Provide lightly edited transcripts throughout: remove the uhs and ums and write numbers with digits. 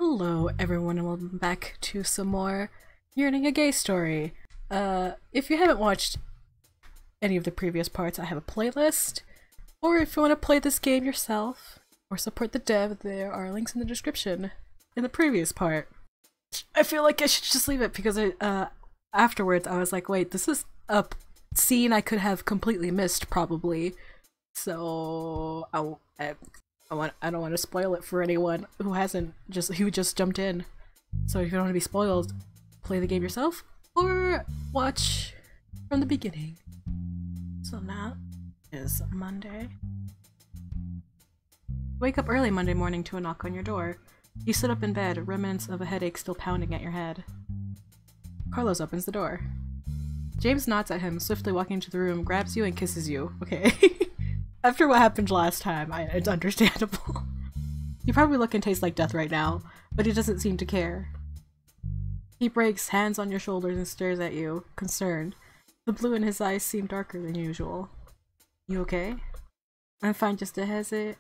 Hello everyone and welcome back to some more Yearning a Gay Story. If you haven't watched any of the previous parts, I have a playlist. Or if you want to play this game yourself, or support the dev, there are links in the description in the previous part. I feel like I should just leave it because afterwards I was like, wait, this is a scene I could have completely missed probably. So I don't want to spoil it for anyone who just jumped in. So if you don't want to be spoiled, play the game yourself or watch from the beginning. So now is Monday. Wake up early Monday morning to a knock on your door. You sit up in bed, remnants of a headache still pounding at your head. Carlos opens the door. James nods at him, swiftly walking into the room, grabs you and kisses you. Okay. After what happened last time, it's understandable. You probably look and taste like death right now, but he doesn't seem to care. He breaks, hands on your shoulders, and stares at you, concerned. The blue in his eyes seem darker than usual. You okay? I'm fine, just a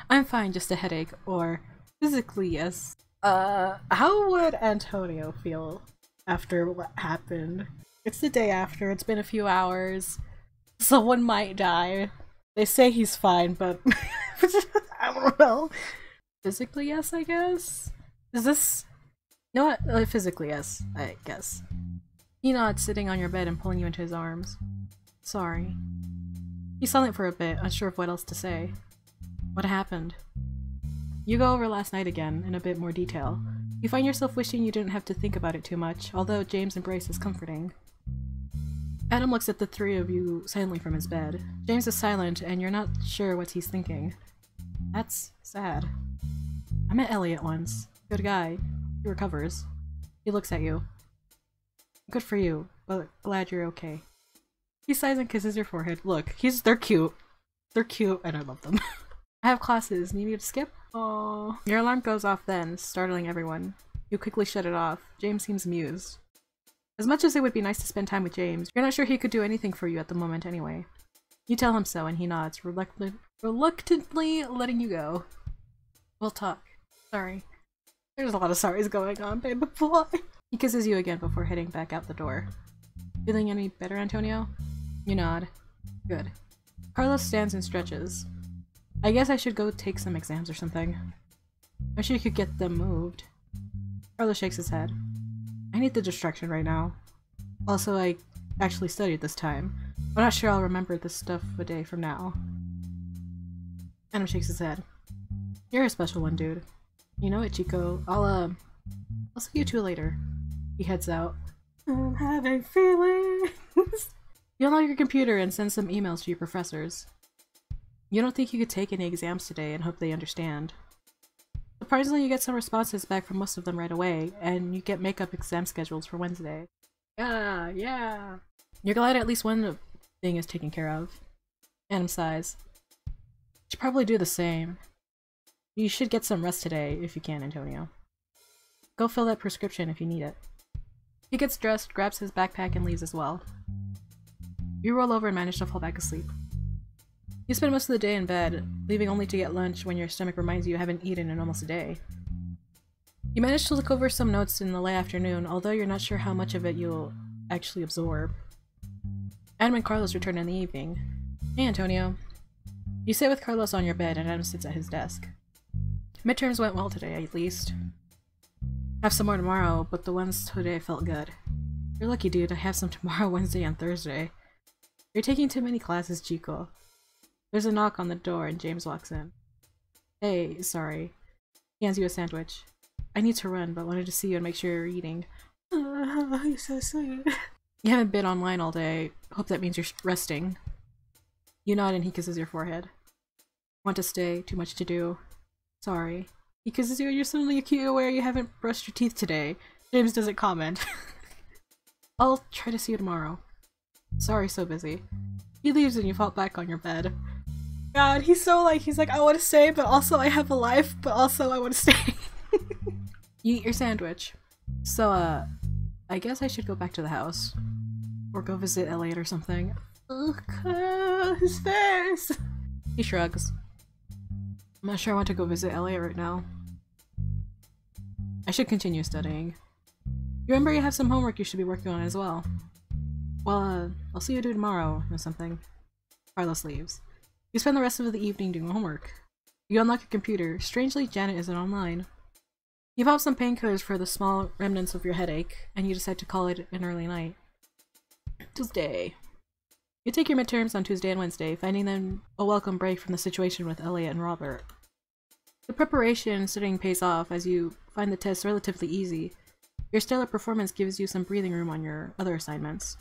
I'm fine, just a headache, or physically, yes. How would Antonio feel after what happened? It's the day after, it's been a few hours. Someone might die. They say he's fine, but I don't know. Physically, yes, I guess? Is this... No, physically, yes, I guess. He nods, sitting on your bed and pulling you into his arms. Sorry. He's silent for a bit, unsure of what else to say. What happened? You go over last night again, in a bit more detail. You find yourself wishing you didn't have to think about it too much, although James' embrace is comforting. Adam looks at the three of you silently from his bed. James is silent, and you're not sure what he's thinking. That's sad. I met Elliot once. Good guy. He recovers. He looks at you. Good for you, but glad you're okay. He sighs and kisses your forehead. Look, they're cute. They're cute, and I love them. I have classes. Need me to skip? Oh. Your alarm goes off then, startling everyone. You quickly shut it off. James seems amused. As much as it would be nice to spend time with James, you're not sure he could do anything for you at the moment anyway. You tell him so, and he nods, reluctantly letting you go. We'll talk. Sorry. There's a lot of sorries going on, babe. Why? He kisses you again before heading back out the door. Feeling any better, Antonio? You nod. Good. Carlos stands and stretches. I guess I should go take some exams or something. I'm sure you could get them moved. Carlos shakes his head. I need the distraction right now. Also, I actually studied this time. I'm not sure I'll remember this stuff a day from now. Adam shakes his head. You're a special one, dude. You know it, Chico. I'll see you two later. He heads out. I'm having feelings. You unlock your computer and send some emails to your professors. You don't think you could take any exams today and hope they understand. Surprisingly, you get some responses back from most of them right away, and you get makeup exam schedules for Wednesday. Yeah. You're glad at least one thing is taken care of. Adam sighs. Should probably do the same. You should get some rest today, if you can, Antonio. Go fill that prescription if you need it. He gets dressed, grabs his backpack, and leaves as well. You roll over and manage to fall back asleep. You spend most of the day in bed, leaving only to get lunch when your stomach reminds you haven't eaten in almost a day. You manage to look over some notes in the late afternoon, although you're not sure how much of it you'll actually absorb. Adam and Carlos return in the evening. Hey, Antonio. You sit with Carlos on your bed, and Adam sits at his desk. Midterms went well today, at least. Have some more tomorrow, but the ones today felt good. You're lucky, dude. I have some tomorrow, Wednesday, and Thursday. You're taking too many classes, Chico. There's a knock on the door and James walks in. Hey, sorry. He hands you a sandwich. I need to run, but wanted to see you and make sure you're eating. You're so sweet. You haven't been online all day. Hope that means you're resting. You nod and he kisses your forehead. Want to stay? Too much to do. Sorry. He kisses you and you're suddenly acutely aware you haven't brushed your teeth today. James doesn't comment. I'll try to see you tomorrow. Sorry, so busy. He leaves and you fall back on your bed. God, he's like, I want to stay, but also I have a life, but also I want to stay. You eat your sandwich. So, I guess I should go back to the house. Or go visit Elliot or something. Ugh, his face! He shrugs. I'm not sure I want to go visit Elliot right now. I should continue studying. You remember you have some homework you should be working on as well. Well, I'll see you tomorrow or something. Carlos leaves. You spend the rest of the evening doing homework. You unlock your computer. Strangely, Janet isn't online. You pop some painkillers for the small remnants of your headache, and you decide to call it an early night. Tuesday. You take your midterms on Tuesday and Wednesday, finding them a welcome break from the situation with Elliot and Robert. The preparation and studying pays off as you find the tests relatively easy. Your stellar performance gives you some breathing room on your other assignments.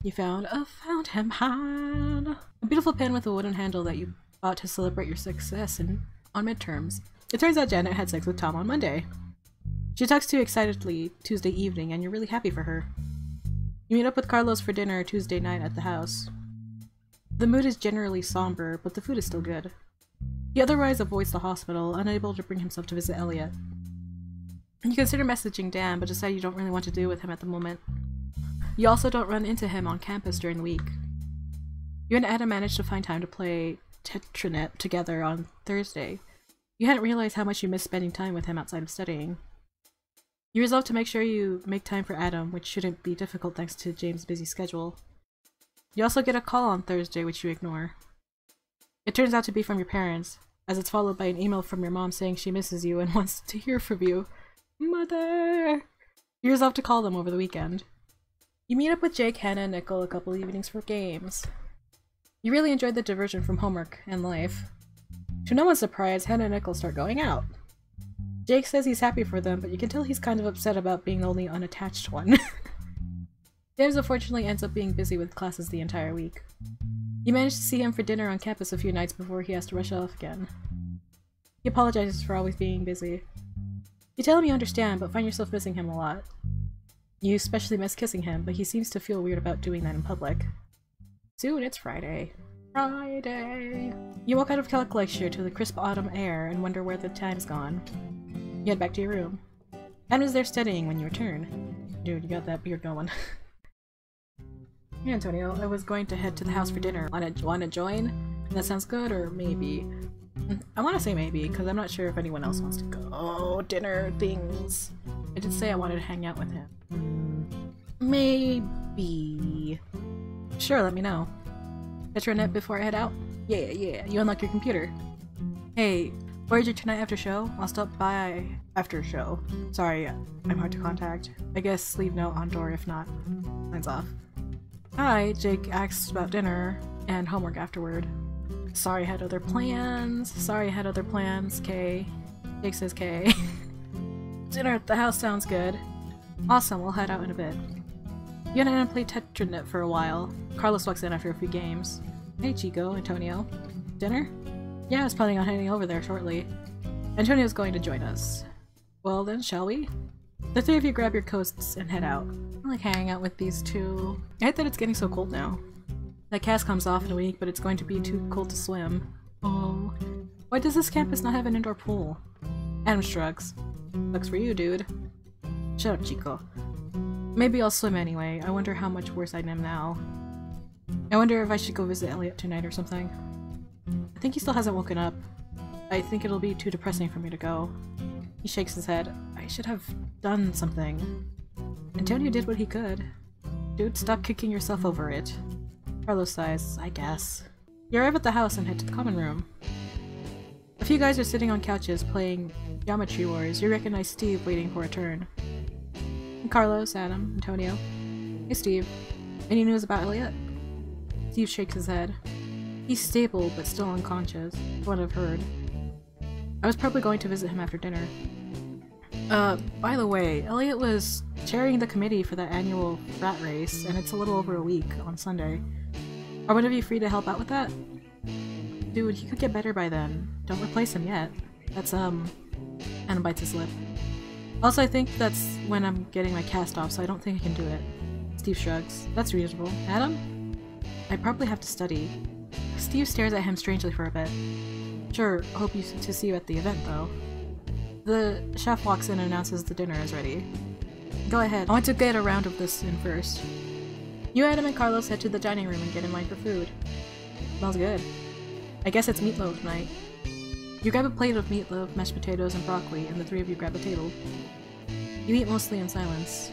You found a fountain pen! A beautiful pen with a wooden handle that you bought to celebrate your success on midterms. It turns out Janet had sex with Tom on Monday. She talks to you excitedly Tuesday evening, and you're really happy for her. You meet up with Carlos for dinner Tuesday night at the house. The mood is generally somber, but the food is still good. He otherwise avoids the hospital, unable to bring himself to visit Elliot. You consider messaging Dan, but decide you don't really want to deal with him at the moment. You also don't run into him on campus during the week. You and Adam managed to find time to play Tetranet together on Thursday. You hadn't realized how much you missed spending time with him outside of studying. You resolve to make sure you make time for Adam, which shouldn't be difficult thanks to James' busy schedule. You also get a call on Thursday, which you ignore. It turns out to be from your parents, as it's followed by an email from your mom saying she misses you and wants to hear from you. Mother! You resolve to call them over the weekend. You meet up with Jake, Hannah, and Nicole a couple evenings for games. You really enjoyed the diversion from homework and life. To no one's surprise, Hannah and Nicole start going out. Jake says he's happy for them, but you can tell he's kind of upset about being the only unattached one. James unfortunately ends up being busy with classes the entire week. You manage to see him for dinner on campus a few nights before he has to rush off again. He apologizes for always being busy. You tell him you understand, but find yourself missing him a lot. You especially miss kissing him, but he seems to feel weird about doing that in public. Soon it's Friday. Friday! You walk out of calc lecture to the crisp autumn air and wonder where the time's gone. You head back to your room. Adam is there studying when you return. Dude, you got that beard going. Hey Antonio, I was going to head to the house for dinner. Wanna join? That sounds good, or maybe? I want to say maybe, because I'm not sure if anyone else wants to go. Oh, dinner things. I did say I wanted to hang out with him. Maybe. Sure, let me know. Tetranet before I head out? Yeah. You unlock your computer. Hey, Voyager tonight after show? I'll stop by after show. Sorry, I'm hard to contact. I guess leave note on door if not. Signs off. Hi, Jake asks about dinner and homework afterward. Sorry, I had other plans. K. Jake says K. Dinner at the house sounds good. Awesome, we'll head out in a bit. You and I play Tetranet for a while. Carlos walks in after a few games. Hey Chico, Antonio. Dinner? Yeah, I was planning on heading over there shortly. Antonio's going to join us. Well then, shall we? The three of you grab your coats and head out. I like hanging out with these two. I hate that it's getting so cold now. That cast comes off in a week, but it's going to be too cold to swim. Oh. Why does this campus not have an indoor pool? Adam shrugs. Sucks for you, dude. Shut up, Chico. Maybe I'll swim anyway. I wonder how much worse I am now. I wonder if I should go visit Elliot tonight or something. I think he still hasn't woken up. I think it'll be too depressing for me to go. He shakes his head. I should have done something. Antonio did what he could. Dude, stop kicking yourself over it. Carlos sighs, I guess. You arrive at the house and head to the common room. A few guys are sitting on couches playing Geometry Wars. You recognize Steve waiting for a turn. Carlos, Adam, Antonio. Hey Steve. Any news about Elliot? Steve shakes his head. He's stable, but still unconscious, from what I've heard. I was probably going to visit him after dinner. By the way, Elliot was chairing the committee for that annual frat race, and it's a little over a week on Sunday. Are one of you free to help out with that? Dude, he could get better by then. Don't replace him yet. That's, Adam bites his lip. Also, I think that's when I'm getting my cast off, so I don't think I can do it. Steve shrugs. That's reasonable. Adam? I probably have to study. Steve stares at him strangely for a bit. Sure, hope to see you at the event, though. The chef walks in and announces the dinner is ready. Go ahead. I want to get a round of this in first. You, Adam, and Carlos head to the dining room and get in line for food. Smells good. I guess it's meatloaf night. You grab a plate of meatloaf, mashed potatoes, and broccoli, and the three of you grab a table. You eat mostly in silence.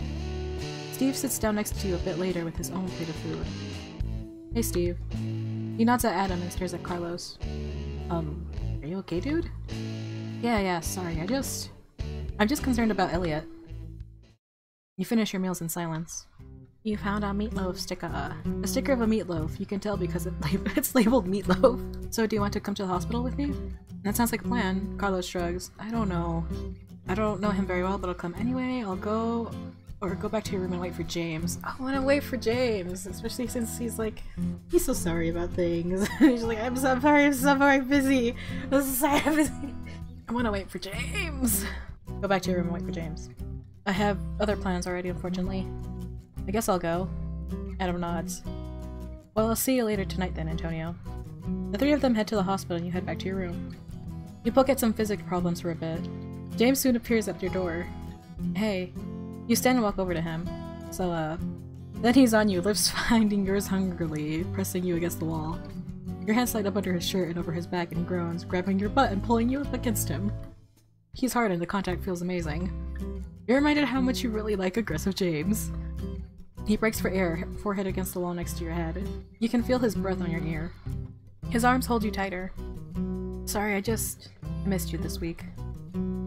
Steve sits down next to you a bit later with his own plate of food. Hey, Steve. He nods at Adam and stares at Carlos. Are you okay, dude? Yeah, sorry, I'm just concerned about Elliot. You finish your meals in silence. You found a meatloaf sticker. A sticker of a meatloaf. You can tell because it's labeled meatloaf. So do you want to come to the hospital with me? That sounds like a plan. Carlos shrugs. I don't know. I don't know him very well, but I'll come anyway. I'll go... Or go back to your room and wait for James. I want to wait for James, especially since he's like, he's so sorry about things. He's like, I'm so very busy. I'm so sorry, I'm busy. I want to wait for James. Go back to your room and wait for James. I have other plans already, unfortunately. I guess I'll go. Adam nods. Well, I'll see you later tonight then, Antonio. The three of them head to the hospital and you head back to your room. You poke at some physics problems for a bit. James soon appears at your door. Hey. You stand and walk over to him. So, then he's on you, lips finding yours hungrily, pressing you against the wall. Your hands slide up under his shirt and over his back and he groans, grabbing your butt and pulling you up against him. He's hard and the contact feels amazing. You're reminded how much you really like aggressive James. He breaks for air, forehead against the wall next to your head. You can feel his breath on your ear. His arms hold you tighter. Sorry, I missed you this week.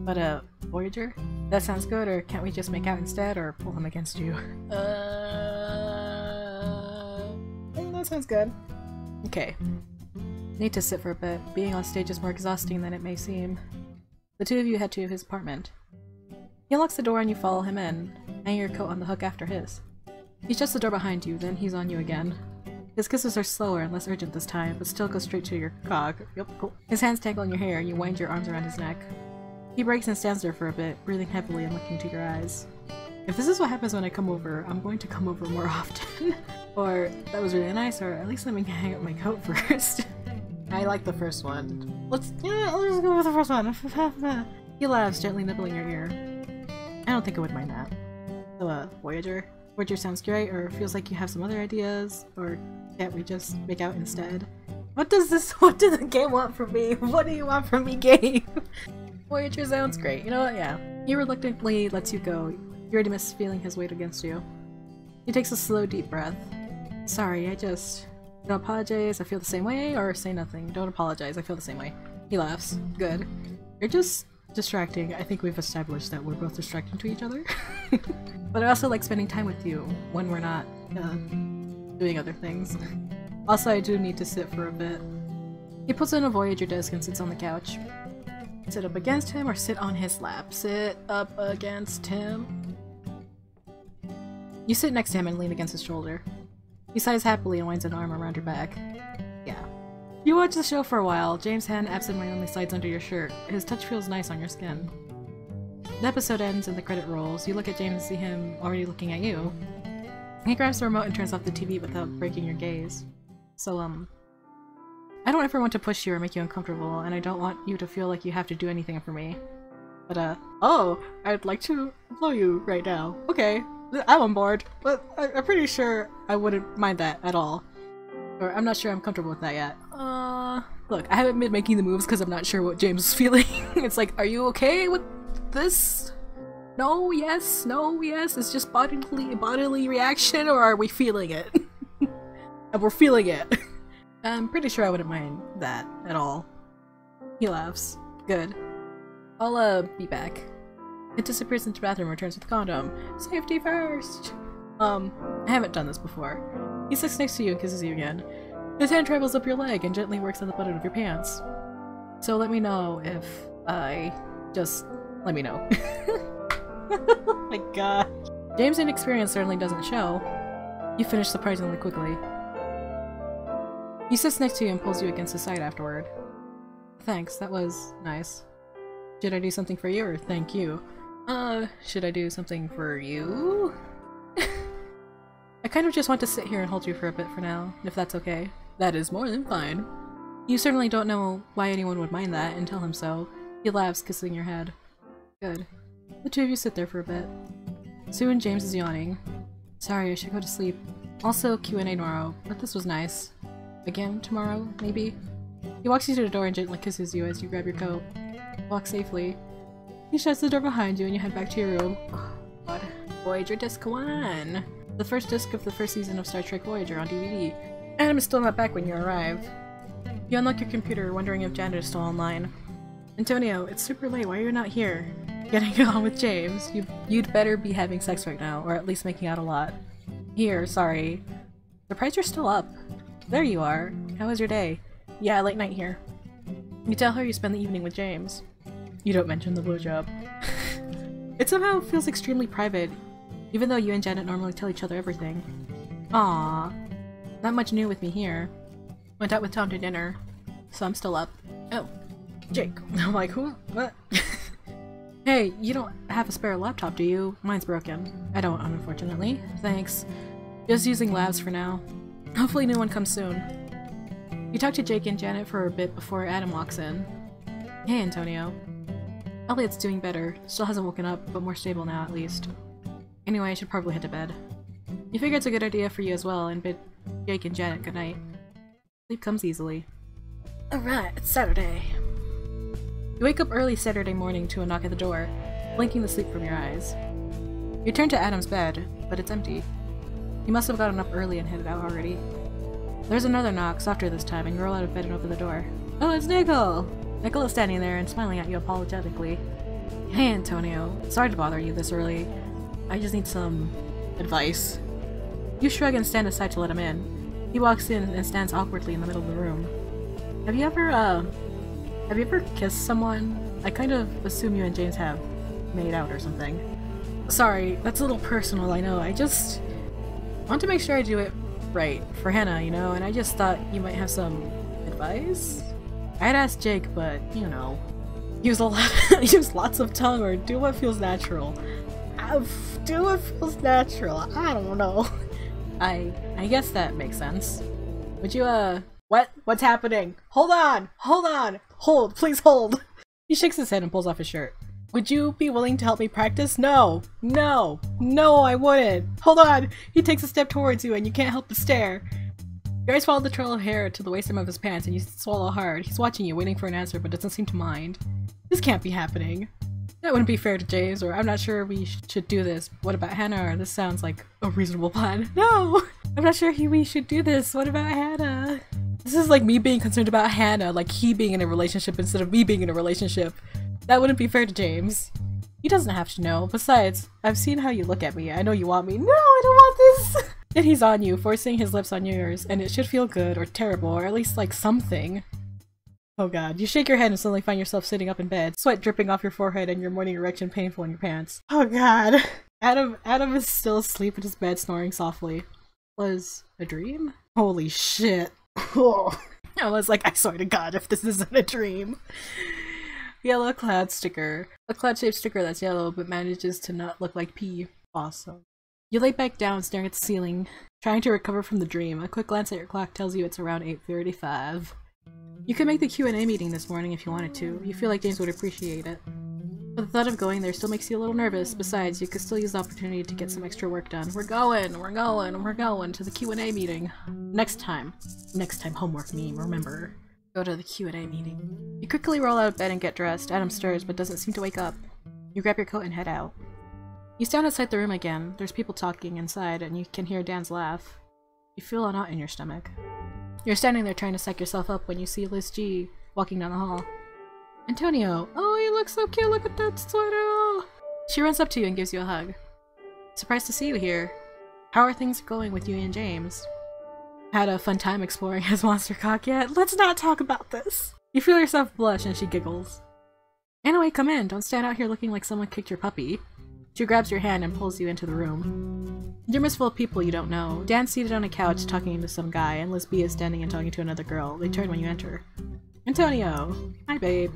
But, Voyager? That sounds good, or can't we just make out instead, or pull him against you? That sounds good. Okay. Need to sit for a bit. Being on stage is more exhausting than it may seem. The two of you head to his apartment. He unlocks the door and you follow him in, hanging your coat on the hook after his. He shuts the door behind you, then he's on you again. His kisses are slower and less urgent this time, but still go straight to your cock. Yep, cool. His hands tangle in your hair and you wind your arms around his neck. He breaks and stands there for a bit, breathing heavily and looking to your eyes. If this is what happens when I come over, I'm going to come over more often. Or, that was really nice, or at least let me hang up my coat first. I like the first one. Let's go with the first one. He laughs, gently nibbling your ear. I don't think I would mind that. So, Voyager? Voyager sounds great, or feels like you have some other ideas, or can't we just make out instead? What does the game want from me? What do you want from me, game? Voyager sounds great. You know what? Yeah. He reluctantly lets you go. You already miss feeling his weight against you. He takes a slow, deep breath. Sorry, don't apologize, I feel the same way, or say nothing. Don't apologize, I feel the same way. He laughs. Good. You're just distracting. I think we've established that we're both distracting to each other. But I also like spending time with you when we're not doing other things. Also, I do need to sit for a bit. He puts in a Voyager disc and sits on the couch. Sit up against him or sit on his lap? Sit up against him. You sit next to him and lean against his shoulder. He sighs happily and winds an arm around your back. Yeah. You watch the show for a while. James' hand absentmindedly slides under your shirt. His touch feels nice on your skin. The episode ends and the credit rolls. You look at James and see him already looking at you. He grabs the remote and turns off the TV without breaking your gaze. So, I don't ever want to push you or make you uncomfortable, and I don't want you to feel like you have to do anything for me. But, oh, I'd like to blow you right now. Okay, I'm on board, but I'm pretty sure I wouldn't mind that at all. Or I'm not sure I'm comfortable with that yet. Look, I haven't been making the moves because I'm not sure what James is feeling. It's like, are you okay with this? No, yes, it's just bodily reaction, or are we feeling it? And we're feeling it. I'm pretty sure I wouldn't mind that at all. He laughs. Good. I'll, be back. It disappears into the bathroom and returns with the condom. Safety first! I haven't done this before. He sits next to you and kisses you again. His hand travels up your leg and gently works on the button of your pants. So let me know if let me know. Oh my god. James' inexperience certainly doesn't show. You finish surprisingly quickly. He sits next to you and pulls you against his side afterward. Thanks, that was nice. Should I do something for you or thank you? Should I do something for you? I kind of just want to sit here and hold you for a bit for now, if that's okay. That is more than fine. You certainly don't know why anyone would mind that, and tell him so. He laughs, kissing your head. Good. The two of you sit there for a bit. Soon James is yawning. Sorry, I should go to sleep. Also Q&A tomorrow, but this was nice. Again tomorrow, maybe? He walks you to the door and gently kisses you as you grab your coat. Walk safely. He shuts the door behind you and you head back to your room. God. Voyager Disc 1! The first disc of the first season of Star Trek Voyager on DVD. Adam is still not back when you arrive. You unlock your computer, wondering if Janet is still online. Antonio, it's super late, why are you not here? Getting on with James. You'd better be having sex right now, or at least making out a lot. Here, sorry. Surprised you're still up. There you are. How was your day? Yeah, late night here. You tell her you spend the evening with James. You don't mention the blowjob. It somehow feels extremely private, even though you and Janet normally tell each other everything. Aww. Not much new with me here. Went out with Tom to dinner, so I'm still up. Oh, Jake. I'm like, who? What? Hey, you don't have a spare laptop, do you? Mine's broken. I don't, unfortunately. Thanks. Just using labs for now. Hopefully no one comes soon. You talk to Jake and Janet for a bit before Adam walks in. Hey, Antonio. Elliot's doing better. Still hasn't woken up, but more stable now at least. Anyway, I should probably head to bed. You figure it's a good idea for you as well, and bid Jake and Janet good night. Sleep comes easily. Alright, it's Saturday. You wake up early Saturday morning to a knock at the door, blinking the sleep from your eyes. You turn to Adam's bed, but it's empty. He must have gotten up early and headed out already. There's another knock, softer this time, and you roll out of bed and open the door. Oh, it's Nicole! Nicole is standing there and smiling at you apologetically. Hey, Antonio. Sorry to bother you this early. I just need some advice. You shrug and stand aside to let him in. He walks in and stands awkwardly in the middle of the room. Have you ever kissed someone? I kind of assume you and James have made out or something. Sorry, that's a little personal, I know. I just want to make sure I do it right for Hannah, you know, and I just thought you might have some advice? I'd asked Jake, but, you know, use lots of tongue or do what feels natural. Do what feels natural. I don't know. I guess that makes sense. Would you, What's happening? Hold on! Hold on! Hold! Please hold! He shakes his head and pulls off his shirt. Would you be willing to help me practice? No! No! No, I wouldn't! Hold on! He takes a step towards you and you can't help but stare. Your eyes follow the trail of hair to the waistband of his pants and you swallow hard. He's watching you, waiting for an answer, but doesn't seem to mind. This can't be happening. That wouldn't be fair to James, or I'm not sure we should do this. What about Hannah? Or this sounds like a reasonable plan. No! I'm not sure we should do this. What about Hannah? This is like me being concerned about Hannah, like he being in a relationship instead of me being in a relationship. That wouldn't be fair to James. He doesn't have to know. Besides, I've seen how you look at me. I know you want me. No, I don't want this! Then he's on you, forcing his lips on yours, and it should feel good, or terrible, or at least like something. Oh god. You shake your head and suddenly find yourself sitting up in bed, sweat dripping off your forehead and your morning erection painful in your pants. Oh god. Adam is still asleep in his bed, snoring softly. Was a dream? Holy shit. I was like, I swear to god if this isn't a dream. Yellow cloud sticker. A cloud-shaped sticker that's yellow but manages to not look like pee. Awesome. You lay back down staring at the ceiling, trying to recover from the dream. A quick glance at your clock tells you it's around 8:35. You could make the Q&A meeting this morning if you wanted to. You feel like James would appreciate it. But the thought of going there still makes you a little nervous. Besides, you could still use the opportunity to get some extra work done. We're going to the Q&A meeting. Next time homework meme, remember. Go to the Q&A meeting. You quickly roll out of bed and get dressed. Adam stirs but doesn't seem to wake up. You grab your coat and head out. You stand outside the room again. There's people talking inside and you can hear Dan's laugh. You feel a knot in your stomach. You're standing there trying to psych yourself up when you see Liz G walking down the hall. Antonio! Oh, you look so cute! Look at that sweater! She runs up to you and gives you a hug. Surprised to see you here. How are things going with you and James? Had a fun time exploring his monster cock yet? Let's not talk about this! You feel yourself blush and she giggles. Anyway, come in. Don't stand out here looking like someone kicked your puppy. She grabs your hand and pulls you into the room. The room is full of people you don't know. Dan's seated on a couch talking to some guy, and Liz B is standing and talking to another girl. They turn when you enter. Antonio! Hi, babe.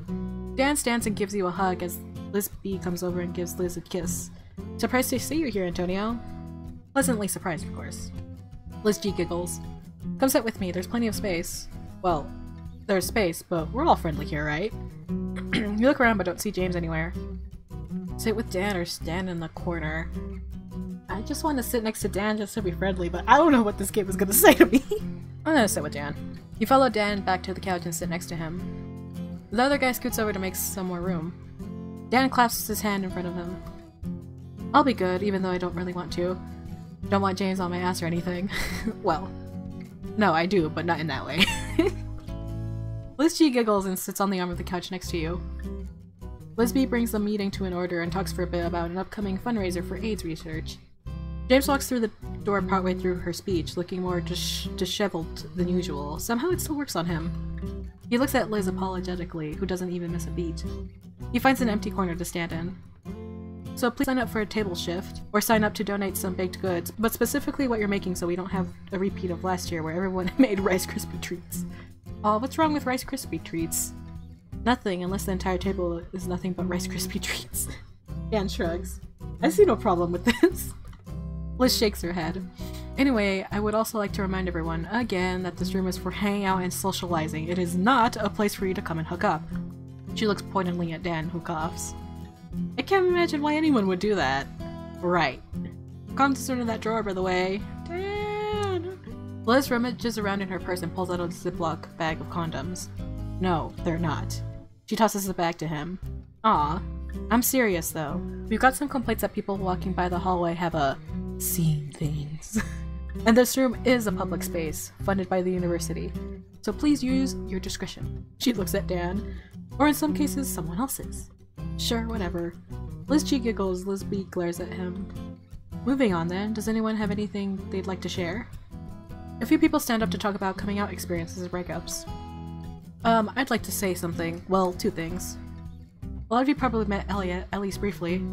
Dan stands and gives you a hug as Liz B comes over and gives Liz a kiss. Surprised to see you here, Antonio. Pleasantly surprised, of course. Liz G giggles. Come sit with me, there's plenty of space. Well, there's space, but we're all friendly here, right? You look around but don't see James anywhere. Sit with Dan or stand in the corner. I just want to sit next to Dan just to be friendly, but I don't know what this game is gonna say to me. I'm gonna sit with Dan. You follow Dan back to the couch and sit next to him. The other guy scoots over to make some more room. Dan clasps his hand in front of him. I'll be good, even though I don't really want to. Don't want James on my ass or anything. Well, no, I do, but not in that way. Liz G giggles and sits on the arm of the couch next to you. Liz B brings the meeting to an order and talks for a bit about an upcoming fundraiser for AIDS research. James walks through the door partway through her speech, looking more disheveled than usual. Somehow it still works on him. He looks at Liz apologetically, who doesn't even miss a beat. He finds an empty corner to stand in. So please sign up for a table shift, or sign up to donate some baked goods, but specifically what you're making so we don't have a repeat of last year where everyone made Rice Krispie treats. Aw, what's wrong with Rice Krispie treats? Nothing, unless the entire table is nothing but Rice Krispie treats. Dan shrugs. I see no problem with this. Liz shakes her head. Anyway, I would also like to remind everyone, again, that this room is for hanging out and socializing. It is not a place for you to come and hook up. She looks pointedly at Dan, who coughs. I can't imagine why anyone would do that. Right. Condoms are in that drawer, by the way. Dan! Liz rummages around in her purse and pulls out a Ziploc bag of condoms. No, they're not. She tosses the bag to him. Aw. I'm serious, though. We've got some complaints that people walking by the hallway have seen things. And this room is a public space, funded by the university. So please use your discretion. She looks at Dan. Or in some cases, someone else's. Sure, whatever. Liz G giggles, Liz B glares at him. Moving on then, does anyone have anything they'd like to share? A few people stand up to talk about coming out experiences and breakups. I'd like to say something. Well, two things. A lot of you probably met Elliot, at least briefly.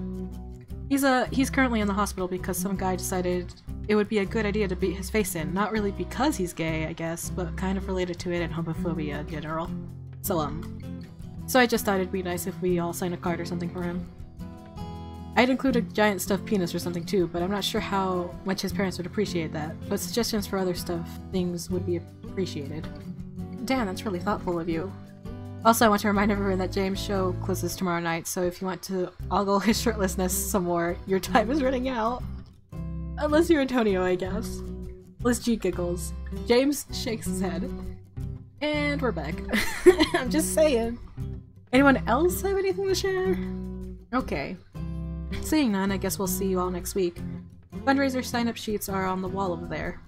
He's currently in the hospital because some guy decided it would be a good idea to beat his face in. Not really because he's gay, I guess, but kind of related to it and homophobia in general. So I just thought it'd be nice if we all sign a card or something for him. I'd include a giant stuffed penis or something too, but I'm not sure how much his parents would appreciate that. But suggestions for other things would be appreciated. Damn, that's really thoughtful of you. Also, I want to remind everyone that James' show closes tomorrow night, so if you want to ogle his shirtlessness some more, your time is running out. Unless you're Antonio, I guess. Liz G giggles. James shakes his head. And we're back. I'm just saying. Anyone else have anything to share? Okay. Seeing none, I guess we'll see you all next week. Fundraiser sign-up sheets are on the wall over there.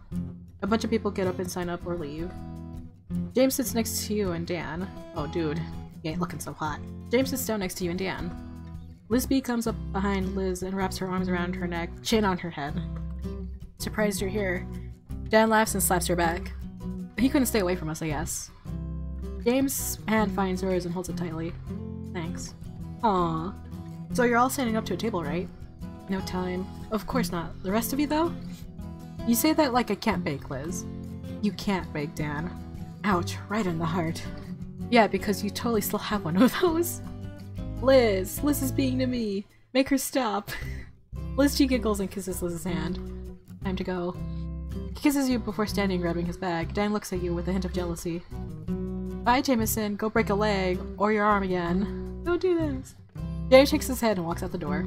A bunch of people get up and sign up or leave. James sits next to you and Dan. Oh dude, you ain't looking so hot. James sits down next to you and Dan. Liz B comes up behind Liz and wraps her arms around her neck, chin on her head. Surprised you're here. Dan laughs and slaps her back. He couldn't stay away from us, I guess. James' hand finds yours and holds it tightly. Thanks. Aww. So you're all standing up to a table, right? No time. Of course not. The rest of you, though? You say that like I can't bake, Liz. You can't bake, Dan. Ouch, right in the heart. Yeah, because you totally still have one of those. Liz is being to me. Make her stop. Liz G giggles and kisses Liz's hand. Time to go. He kisses you before standing grabbing his bag. Dan looks at you with a hint of jealousy. Bye, Jameson. Go break a leg. Or your arm again. Don't do this. James shakes his head and walks out the door.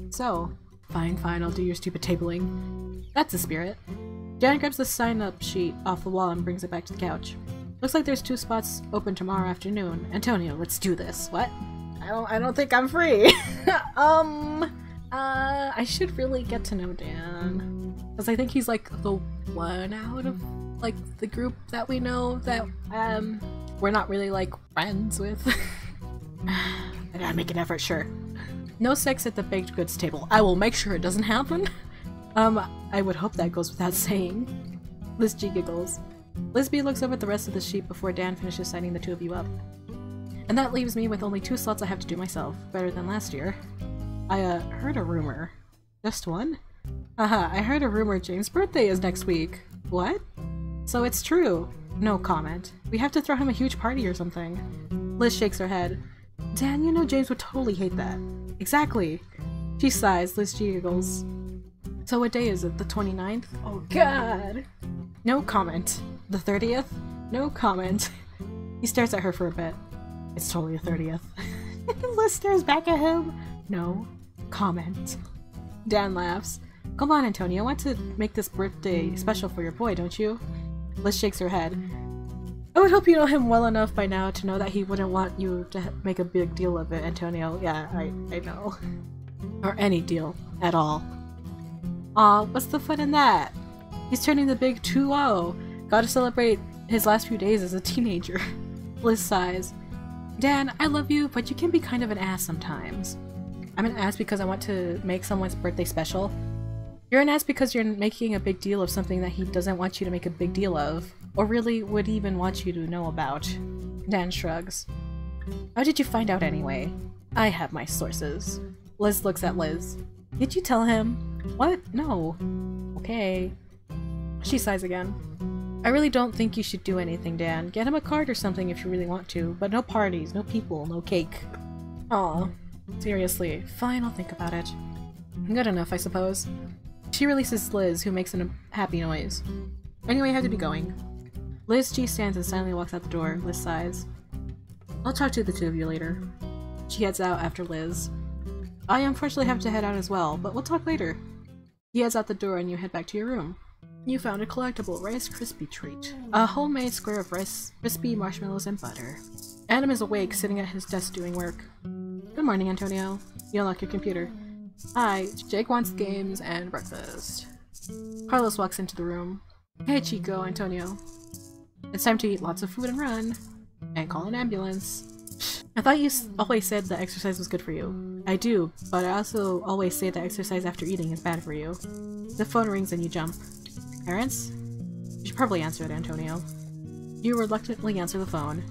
So, fine, I'll do your stupid tabling. That's the spirit. Dan grabs the sign-up sheet off the wall and brings it back to the couch. Looks like there's 2 spots open tomorrow afternoon. Antonio, let's do this. What? I don't think I'm free. I should really get to know Dan. Because I think he's like the one out of like the group that we know that we're not really like friends with. I gotta make an effort, sure. No sex at the baked goods table. I will make sure it doesn't happen. I would hope that goes without saying. Liz G giggles. Liz B looks up at the rest of the sheet before Dan finishes signing the 2 of you up. And that leaves me with only 2 slots I have to do myself. Better than last year. I heard a rumor. Just one? Haha, I heard a rumor James' birthday is next week. What? So it's true. No comment. We have to throw him a huge party or something. Liz shakes her head. Dan, you know James would totally hate that. Exactly. She sighs. Liz giggles. So what day is it? The 29th? Oh god! No comment. The 30th? No comment. He stares at her for a bit. It's totally the 30th. Liz stares back at him. No comment. Dan laughs. Come on, Antonio. I want to make this birthday special for your boy, don't you? Liz shakes her head. I would hope you know him well enough by now to know that he wouldn't want you to make a big deal of it, Antonio. Yeah, I know. Or any deal at all. Aw, what's the fun in that? He's turning the big 2-0. Gotta celebrate his last few days as a teenager. Liz sighs. Dan, I love you, but you can be kind of an ass sometimes. I'm an ass because I want to make someone's birthday special. You're an ass because you're making a big deal of something that he doesn't want you to make a big deal of, or really would even want you to know about. Dan shrugs. How did you find out anyway? I have my sources. Liz looks at Liz. Did you tell him? What? No. Okay. She sighs again. I really don't think you should do anything, Dan. Get him a card or something if you really want to, but no parties, no people, no cake. Aw. Seriously. Fine, I'll think about it. Good enough, I suppose. She releases Liz, who makes a happy noise. Anyway, I have to be going. Liz G stands and silently walks out the door. Liz sighs. I'll talk to the two of you later. She heads out after Liz. I unfortunately have to head out as well, but we'll talk later. He heads out the door and you head back to your room. You found a collectible Rice Krispie treat. A homemade square of Rice Krispie marshmallows and butter. Adam is awake, sitting at his desk doing work. Good morning, Antonio. You unlock your computer. Hi, Jake wants games and breakfast. Carlos walks into the room. Hey Chico, Antonio. It's time to eat lots of food and run. And call an ambulance. I thought you always said that exercise was good for you. I do, but I also always say that exercise after eating is bad for you. The phone rings and you jump. Parents? You should probably answer it, Antonio. You reluctantly answer the phone.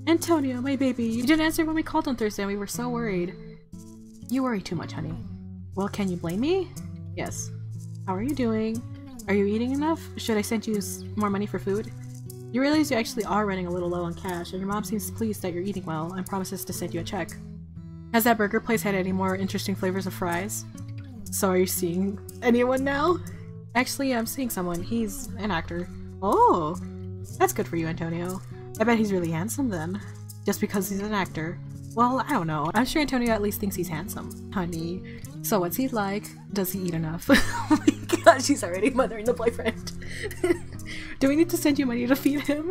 Antonio, my baby, you didn't answer when we called on Thursday and we were so worried. You worry too much, honey. Well, can you blame me? Yes. How are you doing? Are you eating enough? Should I send you more money for food? You realize you actually are running a little low on cash, and your mom seems pleased that you're eating well and promises to send you a check. Has that burger place had any more interesting flavors of fries? So are you seeing anyone now? Actually, I'm seeing someone. He's an actor. Oh! That's good for you, Antonio. I bet he's really handsome then. Just because he's an actor. Well, I don't know. I'm sure Antonio at least thinks he's handsome. Honey. So what's he like? Does he eat enough? Oh my god, she's already mothering the boyfriend. Do we need to send you money to feed him?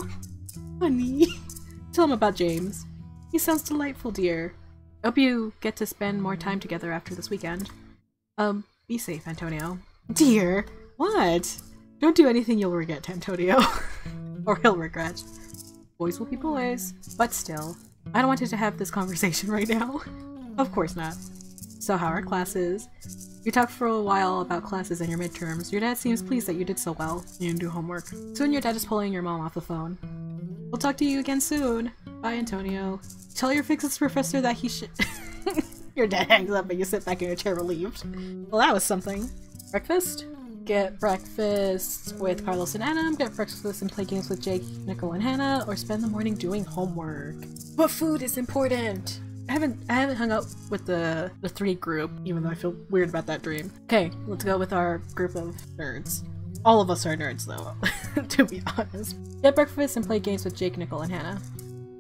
Honey. Tell him about James. He sounds delightful, dear. Hope you get to spend more time together after this weekend. Be safe, Antonio. Dear! What? Don't do anything you'll regret, Antonio. Or he'll regret. Boys will be boys. But still. I don't want to have this conversation right now. Of course not. So how are classes? You talked for a while about classes and your midterms. Your dad seems pleased that you did so well. You didn't do homework. Soon your dad is pulling your mom off the phone. We'll talk to you again soon. Bye, Antonio. Tell your physics professor that he should- Your dad hangs up and you sit back in your chair relieved. Well, that was something. Breakfast? Get breakfast with Carlos and Adam, get breakfast and play games with Jake, Nicole, and Hannah, or spend the morning doing homework. But food is important! I haven't hung out with the 3 group, even though I feel weird about that dream. Okay, let's go with our group of nerds. All of us are nerds though, to be honest. Get breakfast and play games with Jake, Nicole, and Hannah.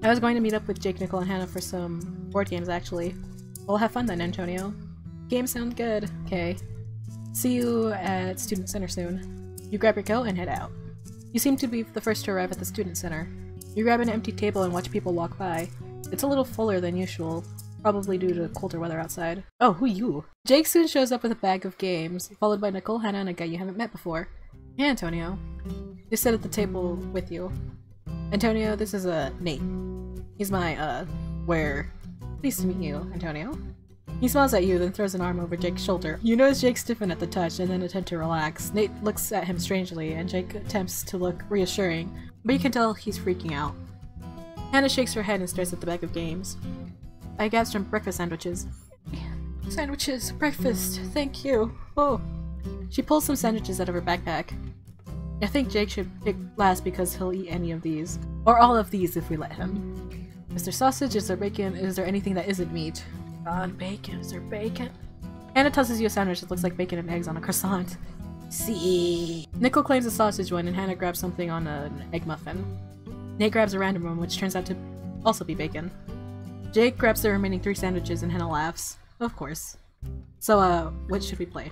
I was going to meet up with Jake, Nicole, and Hannah for some board games actually. We'll have fun then, Antonio. Games sound good. Okay. See you at Student Center soon. You grab your coat and head out. You seem to be the first to arrive at the Student Center. You grab an empty table and watch people walk by. It's a little fuller than usual, probably due to colder weather outside. Oh, who you? Jake soon shows up with a bag of games, followed by Nicole, Hannah, and a guy you haven't met before. Hey, Antonio. You sit at the table with you. Antonio, this is Nate. He's my, Pleased to meet you, Antonio. He smiles at you, then throws an arm over Jake's shoulder. You notice Jake stiffen at the touch and then attempt to relax. Nate looks at him strangely, and Jake attempts to look reassuring, but you can tell he's freaking out. Hannah shakes her head and stares at the bag of games. I got some breakfast sandwiches. Sandwiches, breakfast, thank you. Oh. She pulls some sandwiches out of her backpack. I think Jake should pick last because he'll eat any of these. Or all of these if we let him. Is there sausage? Is there bacon? Is there anything that isn't meat? Bacon. Is there bacon? Hannah tosses you a sandwich that looks like bacon and eggs on a croissant. See. Nicole claims a sausage one and Hannah grabs something on an egg muffin. Nate grabs a random one which turns out to also be bacon. Jake grabs the remaining 3 sandwiches and Hannah laughs. Of course. So, what should we play?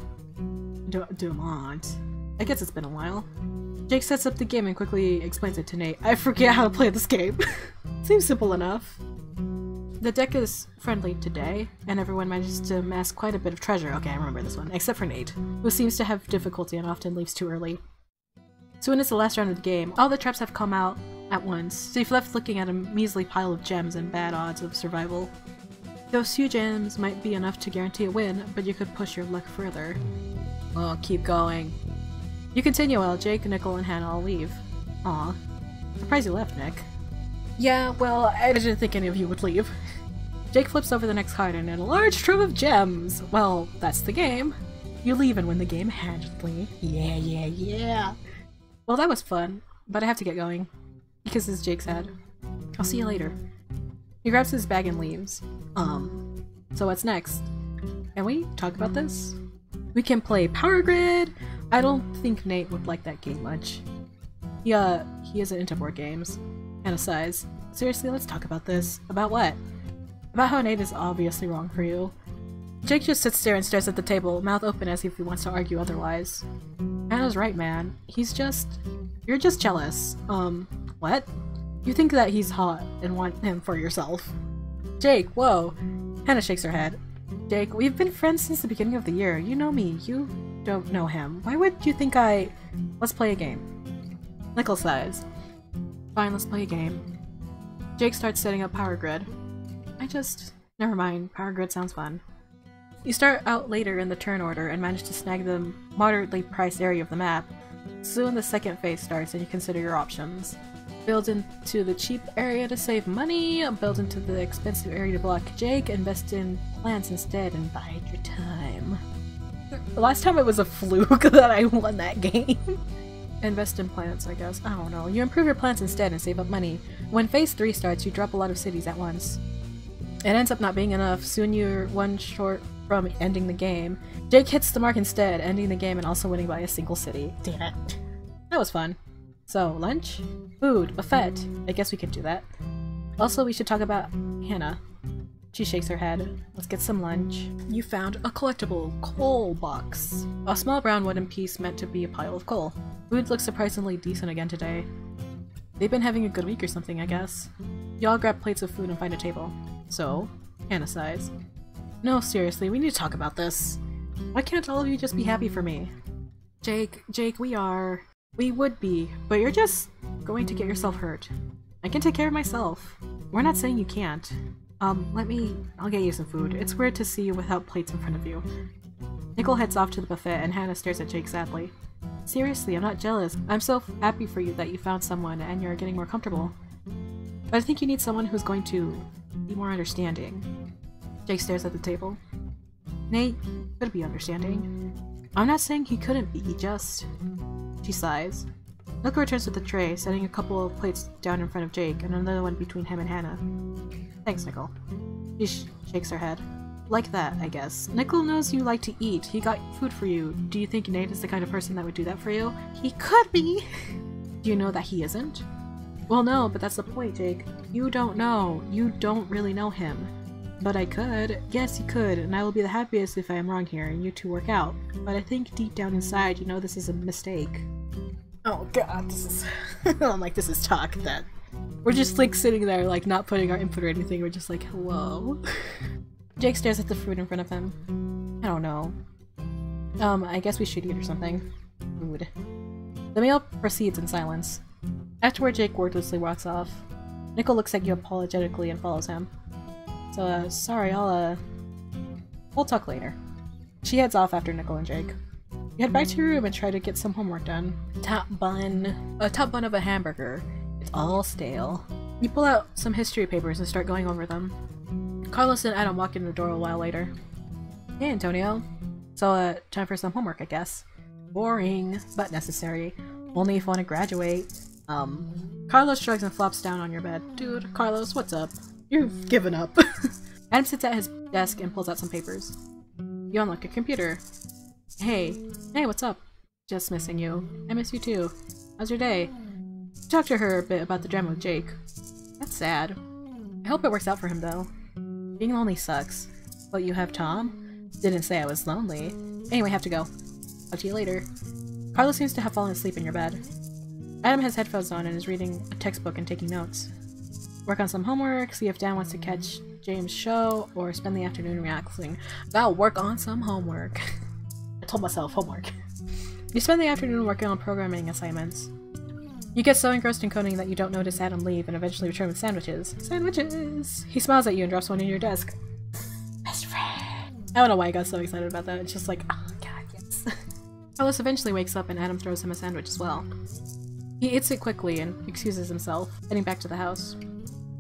Dumont. I guess it's been a while. Jake sets up the game and quickly explains it to Nate. I forget how to play this game. Seems simple enough. The deck is friendly today, and everyone manages to amass quite a bit of treasure. Okay, I remember this one. Except for Nate, who seems to have difficulty and often leaves too early. So when it's the last round of the game, all the traps have come out at once, so you've left looking at a measly pile of gems and bad odds of survival. Those few gems might be enough to guarantee a win, but you could push your luck further. Oh, keep going. You continue while Jake, Nickel, and Hannah all leave. Aw. Surprised you left, Nick. Yeah, well, I didn't think any of you would leave. Jake flips over the next card and in a large trove of gems. Well, that's the game. You leave and win the game handedly. Yeah. Well, that was fun, but I have to get going. He kisses Jake's head. I'll see you later. He grabs his bag and leaves. So what's next? Can we talk about this? We can play Power Grid! I don't think Nate would like that game much. He isn't into board games. Hannah sighs. Seriously, let's talk about this. About what? About how Nate is obviously wrong for you. Jake just sits there and stares at the table, mouth open as if he wants to argue otherwise. Hannah's right, man. You're just jealous. What? You think that he's hot and want him for yourself. Jake, whoa. Hannah shakes her head. Jake, we've been friends since the beginning of the year. You know me. You don't know him. Why would you think Let's play a game. Nickel sighs. Fine, let's play a game. Jake starts setting up Power Grid. Never mind. Power Grid sounds fun. You start out later in the turn order and manage to snag the moderately priced area of the map. Soon the second phase starts and you consider your options. Build into the cheap area to save money, build into the expensive area to block Jake, invest in plants instead and bide your time. The last time it was a fluke that I won that game. Invest in plants, I guess. I don't know. You improve your plants instead and save up money. When phase 3 starts, you drop a lot of cities at once. It ends up not being enough. Soon you're one short from ending the game. Jake hits the mark instead, ending the game and also winning by a single city. Damn it. That was fun. So, lunch? Food? Buffet? I guess we could do that. Also, we should talk about Hannah. She shakes her head. Let's get some lunch. You found a collectible coal box. A small brown wooden piece meant to be a pile of coal. Food looks surprisingly decent again today. They've been having a good week or something, I guess. Y'all grab plates of food and find a table. So, Hannah sighs. No, seriously, we need to talk about this. Why can't all of you just be happy for me? Jake, we would be, but you're just going to get yourself hurt. I can take care of myself. We're not saying you can't. I'll get you some food. It's weird to see you without plates in front of you. Nickel heads off to the buffet and Hannah stares at Jake sadly. Seriously, I'm not jealous. I'm so happy for you that you found someone and you're getting more comfortable. But I think you need someone who's going to be more understanding. Jake stares at the table. Nate could be understanding. I'm not saying he couldn't be, She sighs. Nickel returns with the tray, setting a couple of plates down in front of Jake and another one between him and Hannah. Thanks, Nickel. She shakes her head. Like that, I guess. Nickel knows you like to eat. He got food for you. Do you think Nate is the kind of person that would do that for you? He could be! Do you know that he isn't? Well, no, but that's the point, Jake. You don't know. You don't really know him. But I could. Yes, you could, and I will be the happiest if I am wrong here and you two work out. But I think deep down inside you know this is a mistake. Oh god, this is... I'm like, this is talk that... We're just like sitting there like not putting our input or anything, we're just like, hello? Jake stares at the fruit in front of him. I don't know. I guess we should eat or something. Food. The meal proceeds in silence. Afterward, Jake wordlessly walks off. Nickel looks at you apologetically and follows him. So, sorry, we'll talk later. She heads off after Nickel and Jake. You head back to your room and try to get some homework done. A top bun of a hamburger. It's all stale. You pull out some history papers and start going over them. Carlos and Adam walk in the door a while later. Hey, Antonio. So, time for some homework, I guess. Boring, but necessary. Only if you want to graduate. Carlos shrugs and flops down on your bed. Dude, Carlos, what's up? You've given up. Adam sits at his desk and pulls out some papers. You unlock a computer. Hey, what's up? Just missing you. I miss you too. How's your day? Talk to her a bit about the drama with Jake. That's sad. I hope it works out for him though. Being lonely sucks. But you have Tom? Didn't say I was lonely. Anyway, have to go. Talk to you later. Carlos seems to have fallen asleep in your bed. Adam has headphones on and is reading a textbook and taking notes. work on some homework, see if Dan wants to catch James' show, or spend the afternoon relaxing. Gotta work on some homework. I told myself homework. You spend the afternoon working on programming assignments. You get so engrossed in coding that you don't notice Adam leave and eventually return with sandwiches. Sandwiches! He smiles at you and drops one in your desk. Best friend! I don't know why I got so excited about that. It's just like, oh god, yes. Carlos eventually wakes up and Adam throws him a sandwich as well. He eats it quickly and excuses himself, heading back to the house.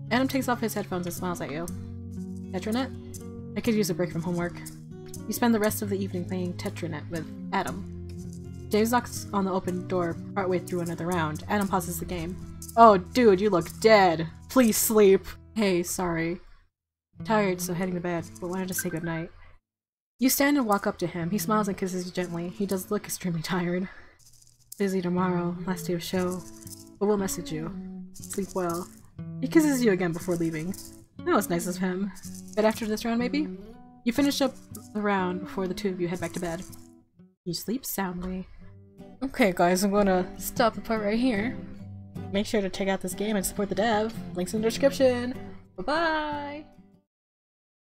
Adam takes off his headphones and smiles at you. Tetranet? I could use a break from homework. You spend the rest of the evening playing Tetranet with Adam. James knocks on the open door partway through another round. Adam pauses the game. Oh dude, you look dead! Please sleep! Hey, sorry. Tired, so heading to bed, but wanted to say goodnight. You stand and walk up to him. He smiles and kisses you gently. He does look extremely tired. Busy tomorrow, last day of show, but we'll message you. Sleep well. He kisses you again before leaving. That was nice of him. Bed after this round, maybe? You finish up the round before the two of you head back to bed. You sleep soundly. Okay guys, I'm gonna stop the part right here. Make sure to check out this game and support the dev. Links in the description. Bye-bye!